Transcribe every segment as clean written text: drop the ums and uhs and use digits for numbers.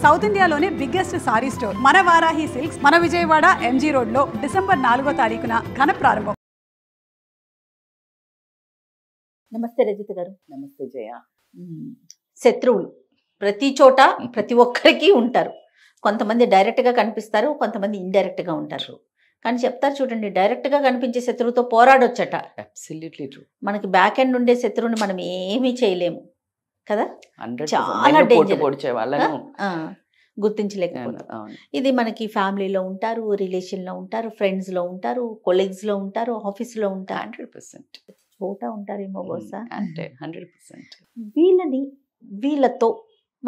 South ఇండియాలోనే biggest sorry store మన Varahi silks మన విజయవాడ ఎంజీ రోడ్ లో డిసెంబర్ 4వ తారీఖున ఘన ప్రారంభం. నమస్తే రజిత గారు. నమస్తే జయ. శత్రువులు ప్రతి చోట ప్రతి ఒక్కరికి ఉంటారు. కొంతమంది డైరెక్ట్గా కనిపిస్తారు, కొంతమంది ఇండైరెక్ట్గా ఉంటారు. కానీ చెప్తారు చూడండి, డైరెక్ట్గా కనిపించే శత్రువుతో పోరాడొచ్చట. Absolutely true. మనకి బ్యాక్ ఎండ్ ఉండే శత్రువుని మనం ఏమీ చేయలేము కదా. 100% చాలా డేంజర్. పొడిచే వాళ్ళను గుర్తించలేకపోతాం. ఇది మనకి ఫ్యామిలీలో ఉంటారు, రిలేషన్లో ఉంటారు, ఫ్రెండ్స్లో ఉంటారు, కొలీగ్స్లో ఉంటారు, ఆఫీస్లో ఉంటారు, 100% చోట ఉంటారేమో బహుశా. అంటే 100% వీళ్ళతో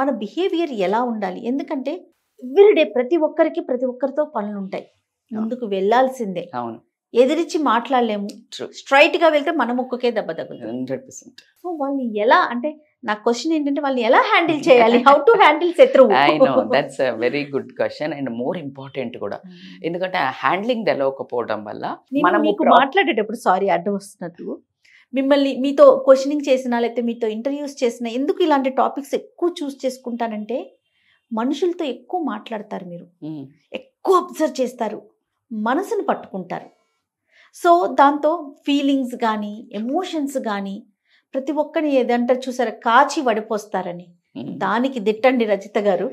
మన బిహేవియర్ ఎలా ఉండాలి? ఎందుకంటే ఎవ్రీడే ప్రతి ఒక్కరితో పనులు ఉంటాయి. ముందుకు వెళ్ళాల్సిందే. అవును, ఎదిరించి మాట్లాడలేము. స్ట్రైట్ గా వెళ్తే మన ముక్కుకే దెబ్బ తగ్గుతుంది. 100%. సో వాళ్ళని ఎలా, అంటే నా క్వశ్చన్ ఏంటంటే వాళ్ళని ఎలా హ్యాండిల్ చేయాలి? హౌ టు హ్యాండిల్ శత్రువు? I know that's a very good question and more important కూడా. ఎందుకంటే హ్యాండ్లింగ్ తెలవకపోవడం వల్ల మనం మీకు మాట్లాడేటప్పుడు, సారీ అడ్డం వస్తున్నట్టు, మిమ్మల్ని మీతో క్వశ్చనింగ్ చేసినా లేకపోతే మీతో ఇంటర్వ్యూస్ చేసినా ఎందుకు ఇలాంటి టాపిక్స్ ఎక్కువ చూస్ చేసుకుంటానంటే, మనుషులతో ఎక్కువ మాట్లాడతారు, మీరు ఎక్కువ అబ్జర్వ్ చేస్తారు, మనసును పట్టుకుంటారు. సో దాంతో ఫీలింగ్స్ కానీ ఎమోషన్స్ కానీ ప్రతి ఒక్కరిని ఏదంటారు చూసారా, కాచి వడిపోస్తారని. దానికి దిట్టండి రజిత గారు.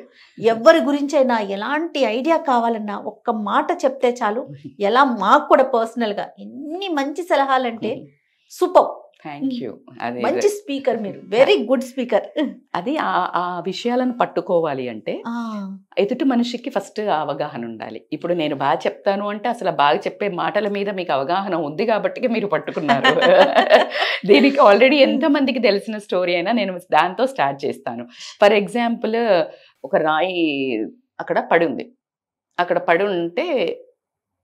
ఎవరి గురించి అయినా ఎలాంటి ఐడియా కావాలన్నా ఒక్క మాట చెప్తే చాలు. ఎలా మాకు కూడా పర్సనల్గా ఎన్ని మంచి సలహాలంటే సూపర్. Thank you. అది మంచి స్పీకర్, మీరు వెరీ గుడ్ స్పీకర్. అది ఆ విషయాలను పట్టుకోవాలి అంటే ఎదుటి మనిషికి ఫస్ట్ అవగాహన ఉండాలి. ఇప్పుడు నేను బాగా చెప్తాను అంటే అసలు బాగా చెప్పే మాటల మీద మీకు అవగాహన ఉంది కాబట్టి మీరు పట్టుకున్నారు. దీనికి ఆల్రెడీ ఎంతమందికి తెలిసిన స్టోరీ అయినా నేను దాంతో స్టార్ట్ చేస్తాను. ఫర్ ఎగ్జాంపుల్, ఒక రాయి అక్కడ పడి ఉంది. అక్కడ పడి ఉంటే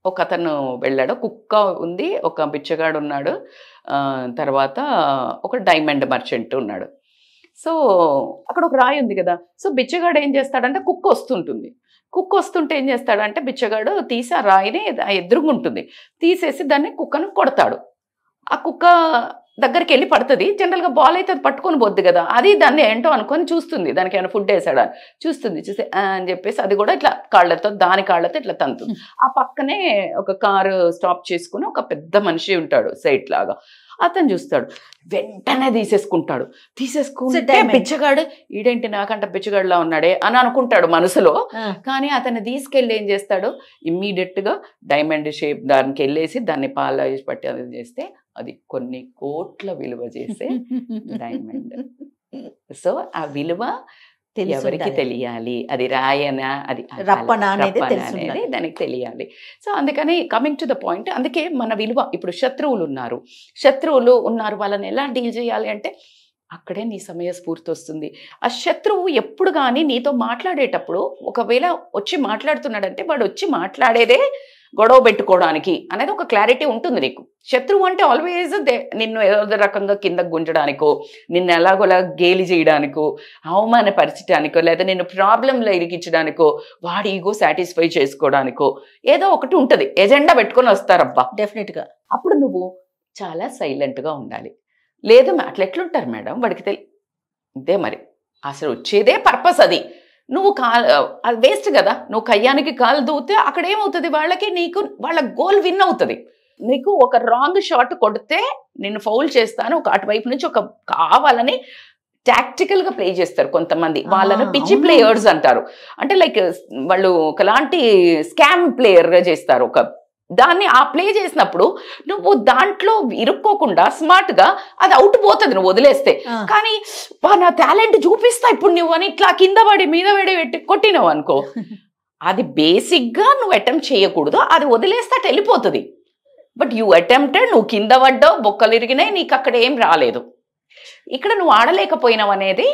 ఒక అతను వెళ్ళాడు. కుక్క ఉంది, ఒక బిచ్చగాడు ఉన్నాడు, తర్వాత ఒక డైమండ్ మర్చెంట్ ఉన్నాడు. సో అక్కడ ఒక రాయి ఉంది కదా. సో బిచ్చగాడు ఏం చేస్తాడంటే, కుక్క వస్తుంటే ఏం చేస్తాడంటే, బిచ్చగాడు తీసి ఆ రాయిని ఎదురుగుంటుంది తీసేసి దాన్ని కుక్కను కొడతాడు. ఆ కుక్క దగ్గరికి వెళ్ళి పడుతుంది. జనరల్గా బాల్ అయితే అది పట్టుకొని పోద్ది కదా, అది దాన్ని ఏంటో అనుకొని చూస్తుంది, దానికి ఏమైనా ఫుడ్ వేసాడా చూసి అని చెప్పేసి అది కూడా ఇట్లా దాని కాళ్ళతో ఇట్లా తంతుంది. ఆ పక్కనే ఒక కారు స్టాప్ చేసుకుని ఒక పెద్ద మనిషి ఉంటాడు సైట్ లాగా. అతను చూస్తాడు, వెంటనే తీసేసుకుంటే బిచ్చగాడు, ఈడేంటి నాకంట బిచ్చగాడులా ఉన్నాడే అని అనుకుంటాడు మనసులో. కానీ అతన్ని తీసుకెళ్ళి ఏం చేస్తాడు, ఇమ్మీడియట్గా డైమండ్ షేప్ దానికి వెళ్ళేసి దాన్ని పాలిష్ పట్టి అది చేస్తే అది కొన్ని కోట్ల విలువ చేసే డైమండ్. సో ఆ విలువ ఎవరికి తెలియాలి, అది రాయనా అది రప్పనా అనేది దానికి తెలియాలి. సో అందుకని కమింగ్ టు ద పాయింట్, అందుకే మన విలువ. ఇప్పుడు శత్రువులు ఉన్నారు వాళ్ళని ఎలా డీల్ చేయాలి అంటే, అక్కడే నీ సమయస్ఫూర్తి వస్తుంది. ఆ శత్రువు ఎప్పుడు కానీ నీతో మాట్లాడేటప్పుడు ఒకవేళ వచ్చి మాట్లాడుతున్నాడంటే వాడు వచ్చి మాట్లాడేదే గొడవ పెట్టుకోవడానికి అనేది ఒక క్లారిటీ ఉంటుంది నీకు. శత్రువు అంటే ఆల్వేజ్ నిన్ను ఏదో రకంగా కిందకు గుంజడానికో, నిన్ను ఎలాగోలా గేలి చేయడానికో, అవమానపరచడానికో, లేదా నిన్ను ప్రాబ్లంలో ఇరికించడానికో, వాడి ఈగో సాటిస్ఫై చేసుకోవడానికో ఏదో ఒకటి ఉంటుంది, ఎజెండా పెట్టుకొని వస్తారబ్బా డెఫినెట్గా. అప్పుడు నువ్వు చాలా సైలెంట్గా ఉండాలి. లేదు అట్లా ఎట్లుంటారు మేడం, వాడికి ఇదే మరి అసలు వచ్చేదే పర్పస్ అది. నువ్వు అది వేస్ట్ కదా, నువ్వు కయ్యానికి కాలు దూతే అక్కడ ఏమవుతుంది, వాళ్ళ గోల్ విన్ అవుతుంది. నీకు ఒక రాంగ్ షాట్ కొడితే నిన్ను ఫౌల్ చేస్తాను, ఒక అటువైపు నుంచి ఒక కావాలని టాక్టికల్గా ప్లే చేస్తారు కొంతమంది. వాళ్ళను పిచ్చి ప్లేయర్స్ అంటారు. అంటే లైక్ వాళ్ళు ఒకలాంటి స్కామ్ ప్లేయర్గా చేస్తారు. దాన్ని ఆ ప్లే చేసినప్పుడు నువ్వు దాంట్లో ఇరుక్కోకుండా స్మార్ట్గా అది అవుట్ పోతుంది నువ్వు వదిలేస్తే. కానీ నా టాలెంట్ చూపిస్తా ఇప్పుడు నువ్వు అని ఇట్లా కింద పడి మీద పెట్టి కొట్టినావు అనుకో, అది బేసిక్గా నువ్వు అటెంప్ట్ చేయకూడదు, అది వదిలేస్తే అటు వెళ్ళిపోతుంది. బట్ యూ అటెంప్టెడ్, నువ్వు కింద పడ్డావు, బొక్కలు ఇరిగినాయి, నీకు అక్కడ ఏం రాలేదు. ఇక్కడ నువ్వు ఆడలేకపోయినావు అనేది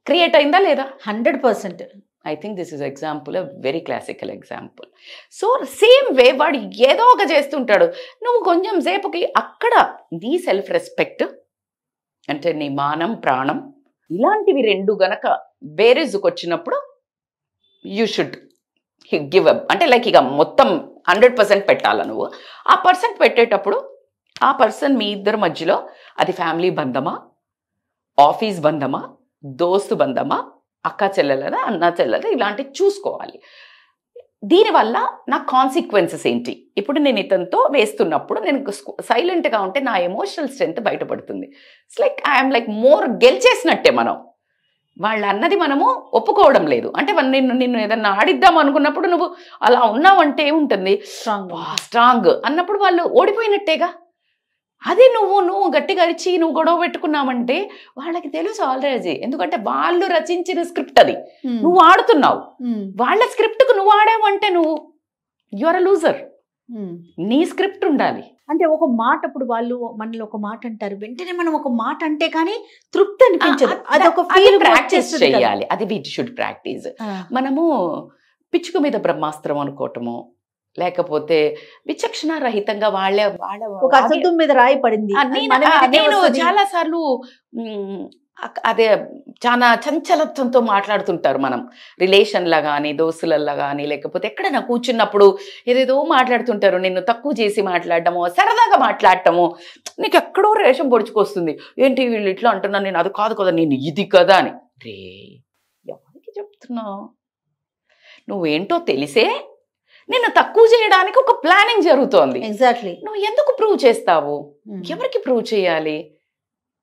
క్రియేట్ అయిందా లేదా? 100%. I think this is example, very classical example. So same way వాడు ఏదో ఒక చేస్తుంటాడు, నువ్వు కొంచెం సేపుకి అక్కడ నీ సెల్ఫ్ రెస్పెక్ట్ అంటే నీ మానం ప్రాణం ఇలాంటివి రెండు గనక బేరేజ్కి వచ్చినప్పుడు యూ షుడ్ గివ్ అప్. అంటే లైక్ ఇక మొత్తం 100% పెట్టాలా నువ్వు. ఆ పర్సెంట్ పెట్టేటప్పుడు ఆ పర్సన్ మీ ఇద్దరి మధ్యలో అది ఫ్యామిలీ బంధమా, ఆఫీస్ బంధమా, దోస్తు బంధమా, అక్క చెల్లెలదా అన్న చెల్లెదా ఇలాంటివి చూసుకోవాలి. దీనివల్ల నా కాన్సిక్వెన్సెస్ ఏంటి? ఇప్పుడు నేను ఇతనితో వేస్తున్నప్పుడు నేను సైలెంట్గా ఉంటే నా ఎమోషనల్ స్ట్రెంత్ బయటపడుతుంది. It's like I'm like more గెలిచేసినట్టే. వాళ్ళు అన్నది మనము ఒప్పుకోవడం లేదు అంటే నిన్ను ఏదన్నా ఆడిద్దాం అనుకున్నప్పుడు నువ్వు అలా ఉన్నావంటే ఏముంటుంది, స్ట్రాంగ్ అన్నప్పుడు వాళ్ళు ఓడిపోయినట్టేగా. అదే నువ్వు గట్టిగా అరిచి నువ్వు గొడవ పెట్టుకున్నావంటే వాళ్ళకి తెలుసు ఆల్రెడీ, ఎందుకంటే వాళ్ళు రచించిన స్క్రిప్ట్ అది, నువ్వు ఆడుతున్నావు. వాళ్ళ స్క్రిప్ట్కు నువ్వు ఆడావు అంటే నువ్వు యువర్ అ లూజర్. నీ స్క్రిప్ట్ ఉండాలి. అంటే ఒక మాట, ఇప్పుడు వాళ్ళు మనలో ఒక మాట అంటారు, వెంటనే మనం ఒక మాట అంటే కానీ తృప్తి అనిపించదు. అది ఒక ఫీల్ ప్రాక్టీస్ చేయాలి. అది వి షుడ్ ప్రాక్టీస్. మనము పిచ్చుక మీద బ్రహ్మాస్త్రం అనుకోవటము, లేకపోతే విచక్షణ రహితంగా వాళ్ళ ఒక అసత్యం మీద రాయి పడింది. నేను చాలా సార్లు అదే చాలా చంచలత్వంతో మాట్లాడుతుంటారు. మనం రిలేషన్లా కానీ దోస్తులల్లా కానీ లేకపోతే ఎక్కడైనా కూర్చున్నప్పుడు ఏదేదో మాట్లాడుతుంటారు. నిన్ను తక్కువ చేసి మాట్లాడటము, సరదాగా మాట్లాడటము, నీకు ఎక్కడో రేషం పొడుచుకొస్తుంది. ఏంటి వీళ్ళు ఇట్లా అంటున్నాను, నేను అది కాదు కదా, నేను ఇది కదా అని. రే ఎవరికి చెప్తున్నావు? నువ్వేంటో తెలిసే నిన్ను తక్కువ చేయడానికి ఒక ప్లానింగ్ జరుగుతోంది. ఎగ్జాక్ట్లీ. నువ్వు ఎందుకు ప్రూవ్ చేస్తావు? ఎవరికి ప్రూవ్ చేయాలి?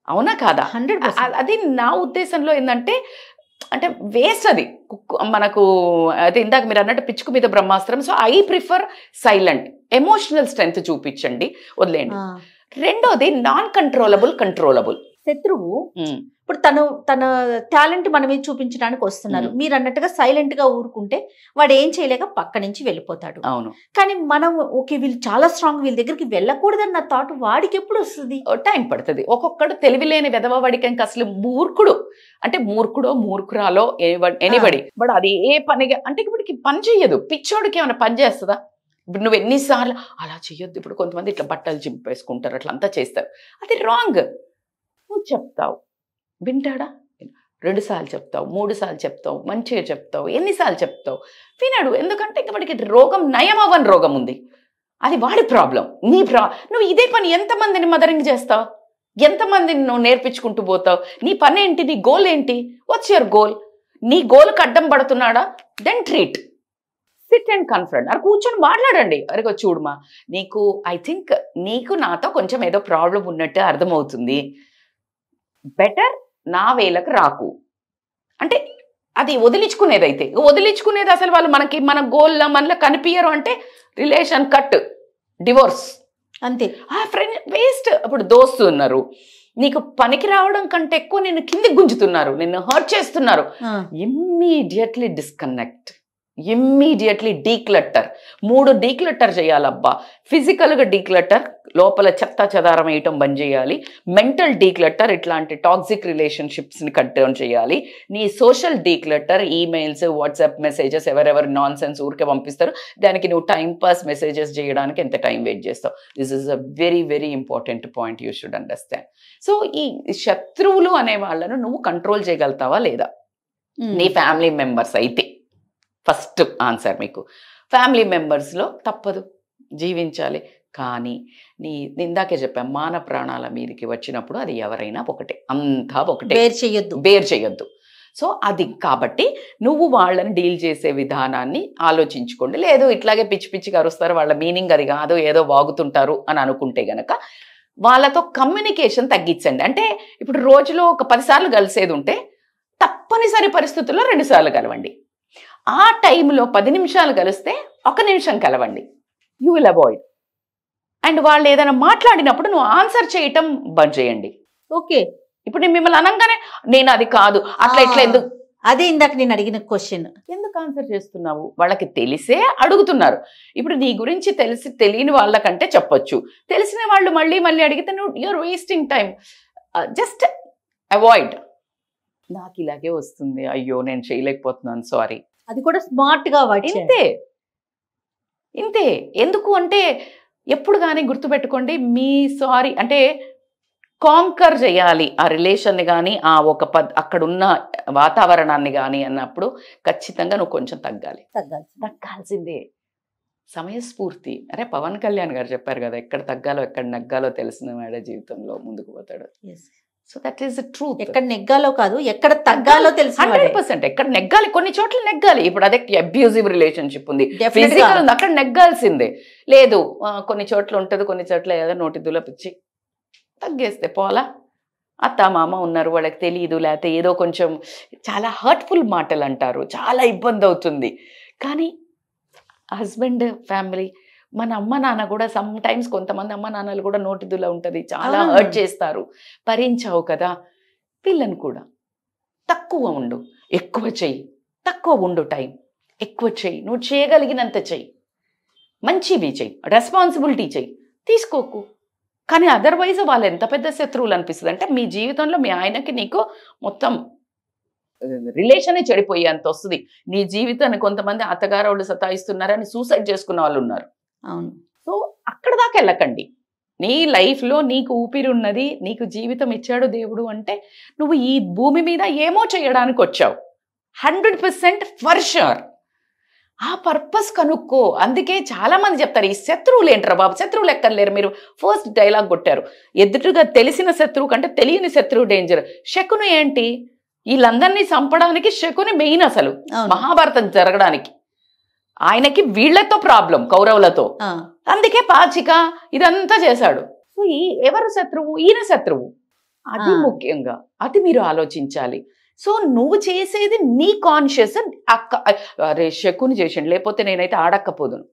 అవునా కాదా? 100%. అది నా ఉద్దేశంలో ఏంటంటే అంటే వేస్ట్ అది మనకు. అయితే ఇందాక మీరు అన్నట్టు పిచ్చుకు మీద బ్రహ్మాస్త్రం. So I prefer silent. Emotional strength చూపించండి, వదిలేండి. రెండోది నాన్ కంట్రోలబుల్. శత్రువు ఇప్పుడు తన టాలెంట్ మన మీద చూపించడానికి వస్తున్నారు. మీరు అన్నట్టుగా సైలెంట్ గా ఊరుకుంటే వాడు ఏం చేయలేక పక్క నుంచి వెళ్ళిపోతాడు. అవును. కానీ మనం ఓకే వీళ్ళు చాలా స్ట్రాంగ్, వీళ్ళ దగ్గరికి వెళ్ళకూడదన్న థాట్ వాడికి ఎప్పుడు వస్తుంది? టైం పడుతుంది. ఒక్కొక్కడు తెలివిలేని వెదవవాడికి ఇంకా అసలు మూర్ఖుడు అంటే మూర్ఖురాలో ఎనిబడి బట్ అది ఏ పనిగా అంటే ఇప్పటికి పని చెయ్యదు. పిచ్చోడికి ఏమైనా పని చేస్తుందా? ఇప్పుడు నువ్వు ఎన్నిసార్లు అలా చెయ్యొద్దు. ఇప్పుడు కొంతమంది ఇట్లా బట్టలు చింపేసుకుంటారు, అట్లా అంతా చేస్తారు. అది రాంగ్. నువ్వు చెప్తావు, వింటాడా? 2 సార్లు చెప్తావు, 3 సార్లు చెప్తావు, మంచిగా చెప్తావు, ఎన్నిసార్లు చెప్తావు, వినడు. ఎందుకంటే ఇంక వాడికి రోగం నయం అవ్వని రోగం ఉంది. అది వాడి ప్రాబ్లం. నువ్వు ఇదే పని ఎంతమందిని మదరింగ్ చేస్తావు? ఎంతమందిని నువ్వు నేర్పించుకుంటూ పోతావు? నీ పని ఏంటి? నీ గోల్ ఏంటి? What's your goal? నీ గోల్కి అడ్డం పడుతున్నాడా? Then treat, sit and confront. అది కూర్చొని మాట్లాడండి. అరే చూడమా, ఐ థింక్ నీకు నాతో కొంచెం ఏదో ప్రాబ్లం ఉన్నట్టు అర్థమవుతుంది, బెటర్ నా వేలకు రాకు అంటే అది వదిలించుకునేదైతే. వదిలించుకునేది అసలు వాళ్ళు మన గోల్లో మనలో కనిపించరు అంటే రిలేషన్ కట్, డివోర్స్ అంతే. ఆ ఫ్రెండ్ వేస్ట్. ఇప్పుడు దోస్తు ఉన్నారు, నీకు పనికి రావడం కంటే ఎక్కువ నిన్ను కిందికి గుంజుతున్నారు, నిన్ను హర్ట్ చేస్తున్నారు. Immediately disconnect, immediately declutter. 3 declutter చేయాలబ్బా. ఫిజికల్గా డీక్లట్టర్, లోపల చెత్త చెదారం వేయటం బంద్ చేయాలి. మెంటల్ డీక్లట్టర్, ఇట్లాంటి టాక్సిక్ రిలేషన్షిప్స్ని కట్ డౌన్ చేయాలి. నీ సోషల్ డీక్లట్టర్, ఈమెయిల్స్, వాట్సాప్ మెసేజెస్, ఎవరెవరు నాన్ సెన్స్ ఊరికే పంపిస్తారు, దానికి నువ్వు టైం పాస్ మెసేజెస్ చేయడానికి ఎంత టైం వెయిట్ చేస్తావు? This is a very very important point you should understand. So ఈ శత్రువులు అనే వాళ్ళను నువ్వు కంట్రోల్ చేయగలుగుతావా లేదా? నీ ఫ్యామిలీ మెంబర్స్ అయితే ఫస్ట్ ఆన్సర్ మీకు. ఫ్యామిలీ మెంబర్స్లో తప్పదు, జీవించాలి. కానీ ఇందాకే చెప్పాను, మాన ప్రాణాల మీదకి వచ్చినప్పుడు అది ఎవరైనా ఒకటే, అంతా ఒకటే, బేర్ చేయొద్దు. సో అది కాబట్టి నువ్వు వాళ్ళని డీల్ చేసే విధానాన్ని ఆలోచించుకోండి. లేదు ఇట్లాగే పిచ్చి పిచ్చిగా అరుస్తారు, వాళ్ళ మీనింగ్ అది కాదు, ఏదో వాగుతుంటారు అని అనుకుంటే గనక వాళ్ళతో కమ్యూనికేషన్ తగ్గించండి. అంటే ఇప్పుడు రోజులో ఒక 10 సార్లు కలిసేది ఉంటే తప్పనిసరి పరిస్థితుల్లో 2 సార్లు కలవండి. ఆ టైంలో 10 నిమిషాలు కలిస్తే 1 నిమిషం కలవండి. You will avoid. అండ్ వాళ్ళు ఏదైనా మాట్లాడినప్పుడు నువ్వు ఆన్సర్ చేయటం బంద్ చేయండి. ఓకే. ఇప్పుడు నేను మిమ్మల్ని అనగానే నేను అది కాదు అట్లా ఇట్లా ఎందుకు, అదే ఇందాక నేను అడిగిన క్వశ్చన్, ఎందుకు ఆన్సర్ చేస్తున్నావు? వాళ్ళకి తెలిసే అడుగుతున్నారు. ఇప్పుడు నీ గురించి తెలియని వాళ్ళకంటే చెప్పొచ్చు, తెలిసిన వాళ్ళు మళ్ళీ మళ్ళీ అడిగితే నువ్వు you are wasting time. Just avoid. నాకు ఇలాగే వస్తుంది, అయ్యో నేను చేయలేకపోతున్నాను, సారీ. అది కూడా స్మార్ట్ గా ఇంతే. ఎందుకు అంటే ఎప్పుడు కానీ గుర్తుపెట్టుకోండి, మీ సారీ అంటే కాంకర్ చేయాలి ఆ రిలేషన్ని కానీ ఆ అక్కడున్న వాతావరణాన్ని కానీ అన్నప్పుడు ఖచ్చితంగా నువ్వు కొంచెం తగ్గాల్సిందే. సమయస్ఫూర్తి. అరే పవన్ కళ్యాణ్ గారు చెప్పారు కదా, ఎక్కడ తగ్గాలో ఎక్కడ నగ్గాలో తెలిసిన వాడే జీవితంలో ముందుకు పోతాడు. So that is the truth. ఎక్కడ నెగ్గాలో కాదు, ఎక్కడ తగ్గాలో తెలుసు. 100% ఎక్కడ నెగ్గాలి, కొన్ని చోట్ల నెగ్గాలి. ఇప్పుడు అదే అబ్యూజివ్ రిలేషన్షిప్ ఉంది, Definitely ఫిజికల్ ఉంది, అక్కడ నెగ్గాల్సిందే. లేదు కొన్ని చోట్ల ఉంటుంది, కొన్ని చోట్ల ఏదో నోటి దులపిచ్చి తగ్గేస్తే పోలా. అత్త మామ ఉన్నారు, వాళ్ళకి తెలియదు, లేకపోతే ఏదో కొంచెం చాలా హర్ట్ఫుల్ మాటలు అంటారు, చాలా ఇబ్బంది అవుతుంది. కానీ హస్బెండ్ ఫ్యామిలీ, మన అమ్మ నాన్న కూడా సమ్ టైమ్స్ కొంతమంది అమ్మ నాన్నలు కూడా నోటిదుల ఉంటుంది, చాలా హర్ట్ చేస్తారు. భరించావు కదా, పిల్లని కూడా తక్కువ ఉండు, ఎక్కువ చెయ్యి, తక్కువ ఉండు టైం, ఎక్కువ చెయ్యి, నువ్వు చేయగలిగినంత చెయ్యి, మంచివి చెయ్యి, రెస్పాన్సిబిలిటీ చెయ్యి, తీసుకోకు. కానీ అదర్వైజ్ వాళ్ళు ఎంత పెద్ద శత్రువులు అనిపిస్తుంది అంటే మీ జీవితంలో మీ ఆయనకి నీకు మొత్తం రిలేషనే చెడిపోయేంత వస్తుంది. నీ జీవితాన్ని కొంతమంది అత్తగారు వాళ్ళు సతాయిస్తున్నారని సూసైడ్ చేసుకున్న వాళ్ళు ఉన్నారు. అవును. సో అక్కడ దాకా వెళ్ళకండి. నీ లైఫ్లో నీకు ఊపిరి ఉన్నది, నీకు జీవితం ఇచ్చాడు దేవుడు అంటే నువ్వు ఈ భూమి మీద ఏమో చేయడానికి వచ్చావు. 100% ఫర్ ష్యూర్ ఆ పర్పస్ కనుక్కో. అందుకే చాలా మంది చెప్తారు ఈ శత్రువులు ఏంట్రా బాబు, శత్రువులు ఎక్కర్లేరు. మీరు ఫస్ట్ డైలాగ్ కొట్టారు, ఎదుటిగా తెలిసిన శత్రువు కంటే తెలియని శత్రువు డేంజర్. శకుని ఏంటి, వీళ్ళందరినీ చంపడానికి శకుని మెయిన్ అసలు మహాభారతం జరగడానికి. ఆయనకి వీళ్లతో ప్రాబ్లం, కౌరవులతో. అందుకే పాచిక ఇదంతా చేశాడు. సో ఎవరు శత్రువు, ఈయన శత్రువు. అది ముఖ్యంగా అది మీరు ఆలోచించాలి. సో నువ్వు చేసేది నీ కాన్షియస్. అరే శకుని చేసిండు, లేకపోతే నేనైతే ఆడక్కపోదును.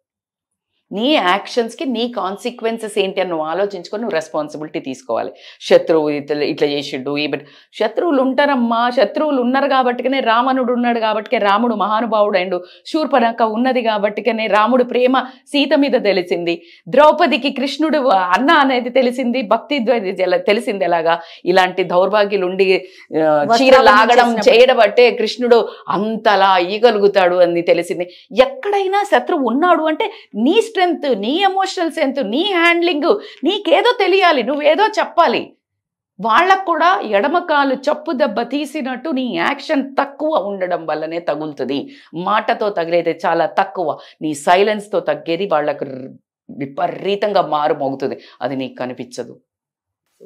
నీ యాక్షన్స్కి నీ కాన్సిక్వెన్సెస్ ఏంటి అని నువ్వు ఆలోచించుకొని నువ్వు రెస్పాన్సిబిలిటీ తీసుకోవాలి. శత్రువు ఇట్లా చేసిండు, శత్రువులు ఉంటారమ్మా. శత్రువులు ఉన్నారు కాబట్టికనే రావణుడు ఉన్నాడు, కాబట్టికే రాముడు మహానుభావుడు అయిండు. శూర్పణఖ ఉన్నది కాబట్టికనే రాముడు ప్రేమ సీత మీద తెలిసింది. ద్రౌపదికి కృష్ణుడు అన్న అనేది తెలిసింది, భక్తి తెలిసింది. ఎలాగా ఇలాంటి దౌర్భాగ్యులు ఉండి చీర లాగడం చేయడం బట్టే కృష్ణుడు అంతలా ఇయ్యగలుగుతాడు అని తెలిసింది. ఎక్కడైనా శత్రువు ఉన్నాడు అంటే నీ స్ట్రెంగ్త్, నీ ఎమోషనల్ స్ట్రెంగ్త్, నీ హ్యాండ్లింగ్, నీకేదో తెలియాలి, నువ్వేదో చెప్పాలి. వాళ్ళకు కూడా ఎడమకాలు చప్పు దెబ్బ తీసినట్టు నీ యాక్షన్ తక్కువ ఉండడం వల్లనే తగులుతుంది. మాటతో తగిలేది చాలా తక్కువ, నీ సైలెన్స్తో తగ్గేది వాళ్ళకు విపరీతంగా మారు మోగుతుంది. అది నీకు కనిపించదు.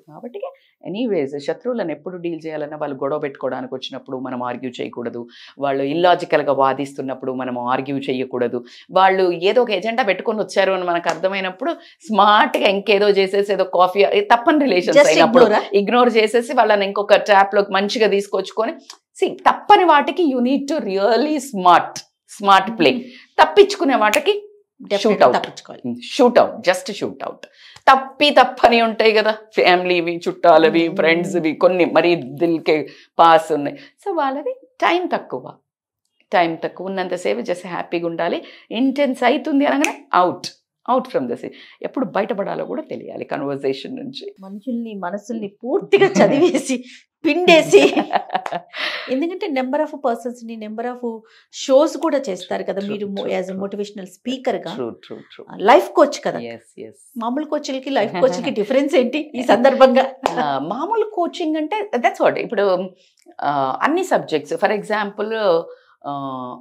కాబట్టి ఎనీవేస్ శత్రువులను ఎప్పుడు డీల్ చేయాలన్నా వాళ్ళు గొడవ పెట్టుకోవడానికి వచ్చినప్పుడు మనం ఆర్గ్యూ చేయకూడదు. వాళ్ళు ఇల్లాజికల్గా వాదిస్తున్నప్పుడు మనం ఆర్గ్యూ చేయకూడదు. వాళ్ళు ఏదో ఒక ఎజెండా పెట్టుకొని వచ్చారు అని మనకు అర్థమైనప్పుడు స్మార్ట్గా ఇంకేదో చేసేసి ఏదో కాఫీ తప్పని రిలేషన్స్ అయినప్పుడు ఇగ్నోర్ చేసేసి వాళ్ళని ఇంకొక ట్రాప్లోకి మంచిగా తీసుకొచ్చుకొని తప్పని వాటికి you need to really smart play. తప్పించుకునే వాటికి షూట్అవుట్, జస్ట్ షూట్అవుట్. తప్పని ఉంటాయి కదా, ఫ్యామిలీవి, చుట్టాలవి, ఫ్రెండ్స్వి, కొన్ని మరీ దిల్కే పాస్ ఉన్నాయి. సో వాళ్ళది టైం తక్కువ ఉన్నంతసేపు జస్ట్ హ్యాపీగా ఉండాలి. ఇంటెన్స్ అవుతుంది అనగానే అవుట్ ఫ్రమ్ ద సీ. ఎప్పుడు బయటపడాలో కూడా తెలియాలి కన్వర్సేషన్ నుంచి. మనుషుల్ని మనసుల్ని పూర్తిగా చదివేసి పిండేసి, ఎందుకంటే నెంబర్ ఆఫ్ పర్సన్స్ ని, నెంబర్ ఆఫ్ షోస్ కూడా చేస్తారు కదా మీరు యాజ్ మోటివేషనల్ స్పీకర్ గా, లైఫ్ కోచ్ కదా. మామూలు కోచ్లకి లైఫ్ కోచ్లకి డిఫరెన్స్ ఏంటి ఈ సందర్భంగా? మామూలు కోచింగ్ అంటే దట్స్ వాట్. ఇప్పుడు అన్ని సబ్జెక్ట్స్, ఫర్ ఎగ్జాంపుల్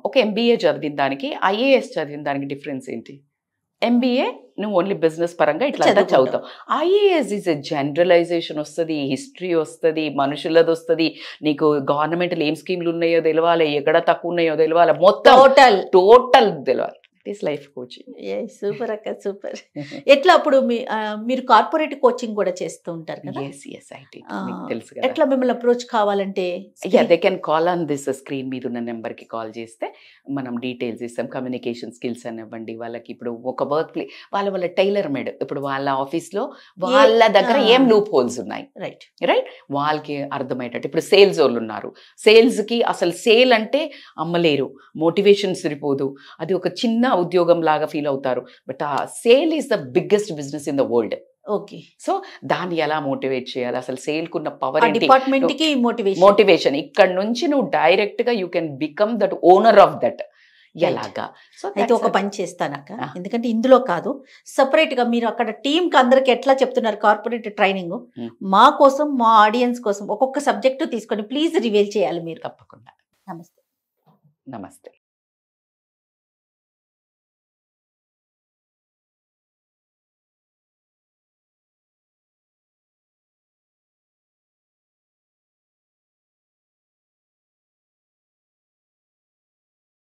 ఒక MBA చదివిన దానికి IAS చదివిన దానికి డిఫరెన్స్ ఏంటి? MBA నువ్వు ఓన్లీ బిజినెస్ పరంగా ఇట్లా చదువుతావు. IAS ఈజ్ ఎ జనరలైజేషన్ వస్తుంది, హిస్టరీ వస్తుంది, మనుషులది వస్తుంది, నీకు గవర్నమెంట్లో ఏం స్కీమ్లు ఉన్నాయో తెలవాలి, ఎక్కడ తక్కువ ఉన్నాయో తెలవాలి, మొత్తం టోటల్ తెలవాలి. It is life coaching. Super అక్క, సూపర్. ఎట్లా అప్పుడు మీరు కార్పొరేట్ కోచింగ్ కూడా చేస్తూ ఉంటారు కదా? తెలుసు. ఎట్లా మిమ్మల్ని అప్రోచ్ కావాలంటే? They can call on this screen మీద ఉన్న నెంబర్కి కాల్ చేస్తే మనం డీటెయిల్స్ ఇస్తాం. కమ్యూనికేషన్ స్కిల్స్ అనివ్వండి వాళ్ళకి. ఇప్పుడు ఒక వర్క్ ప్లే వాళ్ళ టైలర్ మేడ్, ఇప్పుడు వాళ్ళ ఆఫీస్లో వాళ్ళ దగ్గర ఏం లూప్ హోల్స్ ఉన్నాయి, రైట్ వాళ్ళకి అర్థమయ్యేటట్టు. ఇప్పుడు సేల్స్ వాళ్ళు ఉన్నారు, సేల్స్కి అసలు సేల్ అంటే అమ్మలేరు, మోటివేషన్ సరిపోదు, అది ఒక చిన్న ఉద్యోగం లాగా ఫీల్ అవుతారు. బట్ ఆ sale is the biggest business in the world. Okay. So దాన్ని ఎలా మోటివేట్ చేయాలి, అసలు సేల్ కున్న పవర్ ఏంటి, డిపార్ట్మెంట్ కి మోటివేషన్ ఇక్కడ నుంచి నువ్వు డైరెక్ట్ గా you can become that owner of that. ఎలాగా? సో అయితే ఒక పని చేస్తానక్క, ఎందుకంటే ఇందులో కాదు, సపరేట్ గా మీరు అక్కడ టీమ్ కి అందరికి ఎట్లా చెప్తున్నారు కార్పొరేట్ ట్రైనింగ్, మా కోసం, మా ఆడియన్స్ కోసం ఒక్కొక్క సబ్జెక్టు తీసుకొని ప్లీజ్ రివీల్ చేయాలి మీరు. తప్పకుండా. నమస్తే.